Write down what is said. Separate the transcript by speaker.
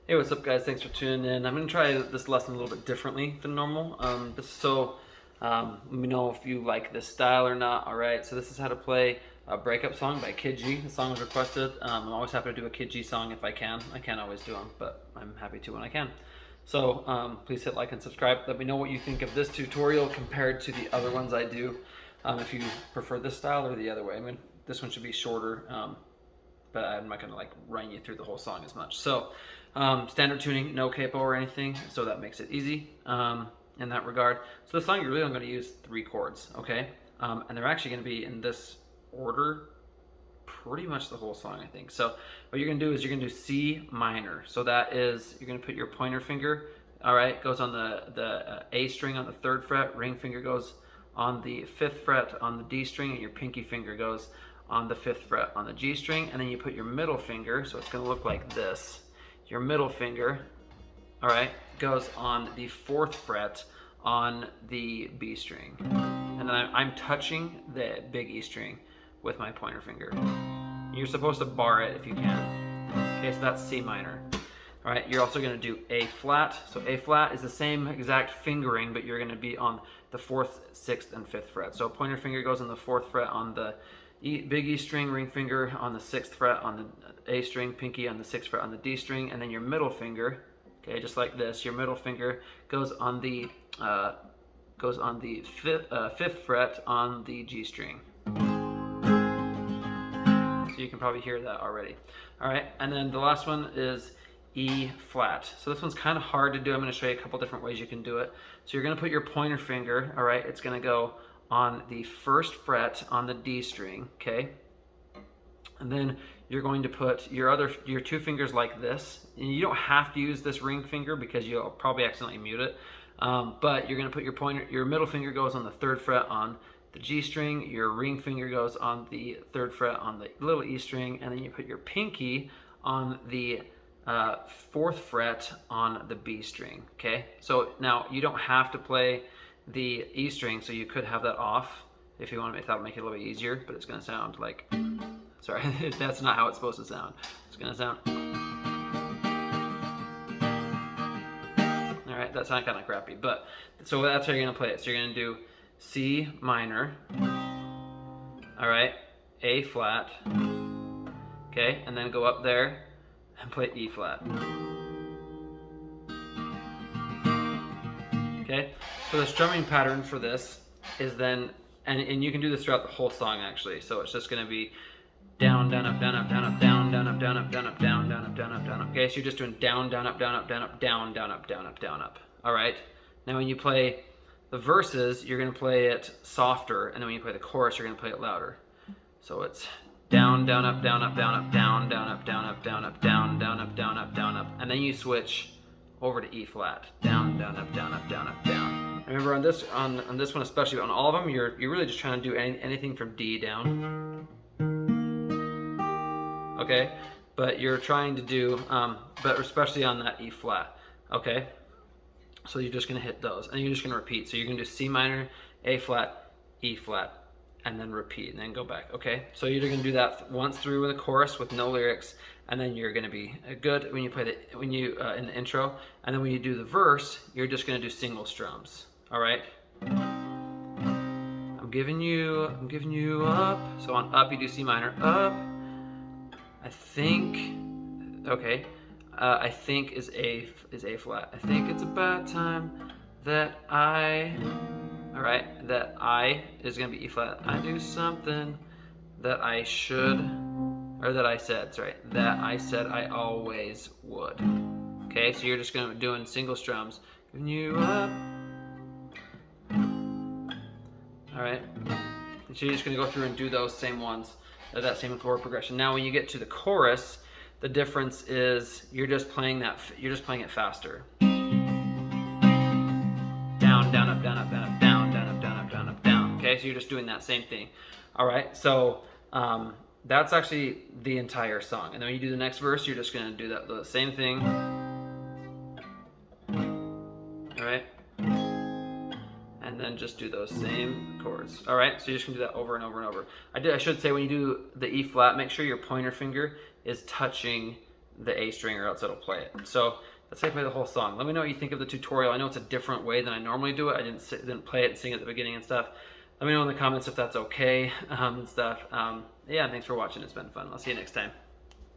Speaker 1: Hey, what's up, guys? Thanks for tuning in. I'm going to try this lesson a little bit differently than normal. Let me know if you like this style or not. All right, so this is how to play a breakup song by Kid G. The song was requested. I'm always happy to do a Kid G song if I can. I can't always do them, but I'm happy to when I can. So please hit like and subscribe. Let me know what you think of this tutorial compared to the other ones I do. If you prefer this style or the other way. I mean, this one should be shorter. But I'm not gonna like run you through the whole song as much. So standard tuning, no capo or anything, so that makes it easy in that regard. So the song, you're really only gonna use 3 chords, okay? And they're actually gonna be in this order pretty much the whole song, I think. So what you're gonna do is you're gonna do C minor. So that is, you're gonna put your pointer finger, all right, goes on the A string on the 3rd fret, ring finger goes on the 5th fret on the D string, and your pinky finger goes on the 5th fret on the G string, and then you put your middle finger, so it's going to look like this. Your middle finger, all right, goes on the 4th fret on the B string. And then I'm touching the big E string with my pointer finger. You're supposed to bar it if you can. Okay, so that's C minor. All right, you're also going to do A flat. So A flat is the same exact fingering, but you're going to be on the 4th, 6th, and 5th fret. So pointer finger goes on the 4th fret on the big E string, ring finger on the 6th fret on the A string, pinky on the 6th fret on the D string, and then your middle finger, okay, just like this, your middle finger goes on the 5th fret on the G string. So you can probably hear that already. All right, and then the last one is E flat. So this one's kind of hard to do. I'm going to show you a couple different ways you can do it. So you're going to put your pointer finger, all right, it's going to go on the 1st fret on the D string, okay? And then you're going to put your 2 fingers like this. And you don't have to use this ring finger because you'll probably accidentally mute it. But you're going to put your middle finger goes on the 3rd fret on the G string, your ring finger goes on the 3rd fret on the little E string, and then you put your pinky on the 4th fret on the B string, okay? So now you don't have to play the E string, so you could have that off if you want to make that, make it a little bit easier, but it's going to sound like, sorry, that's not how it's supposed to sound. It's going to sound, all right, that sounded kind of crappy, but so that's how you're going to play it. So you're going to do C minor, all right, A flat, okay, and then go up there and play E flat. Okay, so the strumming pattern for this is then, and you can do this throughout the whole song actually. So it's just going to be down, down, up, down, up, down, up, down, down, up, down, up, down, up, down, down, up, down, up, down, up. Okay, so you're just doing down, down, up, down, up, down, up, down, down, up, down, up, down, up. All right. Now when you play the verses, you're going to play it softer, and then when you play the chorus, you're going to play it louder. So it's down, down, up, down, up, down, up, down, down, up, down, up, down, up, down, down, up, down, up, down, up, and then you switch over to E flat, down, down, up, down, up, down, up, down. Remember on this one, especially on all of them, you're really just trying to do anything from D down. Okay, but you're trying to do, but especially on that E flat. Okay, so you're just gonna hit those, and you're just gonna repeat. So you're gonna do C minor, A flat, E flat, and then repeat, and then go back. Okay, so you're gonna do that once through in the chorus with no lyrics, and then you're gonna be good when you play in the intro, and then when you do the verse, you're just gonna do single strums. All right. I'm giving you up. So on up, you do C minor, up. I think, okay. I think is A flat. I think it's about time that all right, that I is gonna be E flat. I do something that I should, or that I said, sorry, that I said I always would. Okay, so you're just gonna be doing single strums, giving you up. All right, and so you're just gonna go through and do those same ones, that same chord progression. Now when you get to the chorus, the difference is you're just playing it faster. Down, down, up, down, up, down, up, down, down, up, down, up, down, up, down. Okay, so you're just doing that same thing. All right, so that's actually the entire song. And then when you do the next verse, you're just gonna do the same thing. All right, and then just do those same chords. All right, so you're just gonna do that over and over and over. I should say when you do the E flat, make sure your pointer finger is touching the A string, or else it'll play it. So that's how you play the whole song. Let me know what you think of the tutorial. I know it's a different way than I normally do it. I didn't play it and sing at the beginning and stuff. Let me know in the comments if that's okay and stuff. Yeah, thanks for watching. It's been fun. I'll see you next time.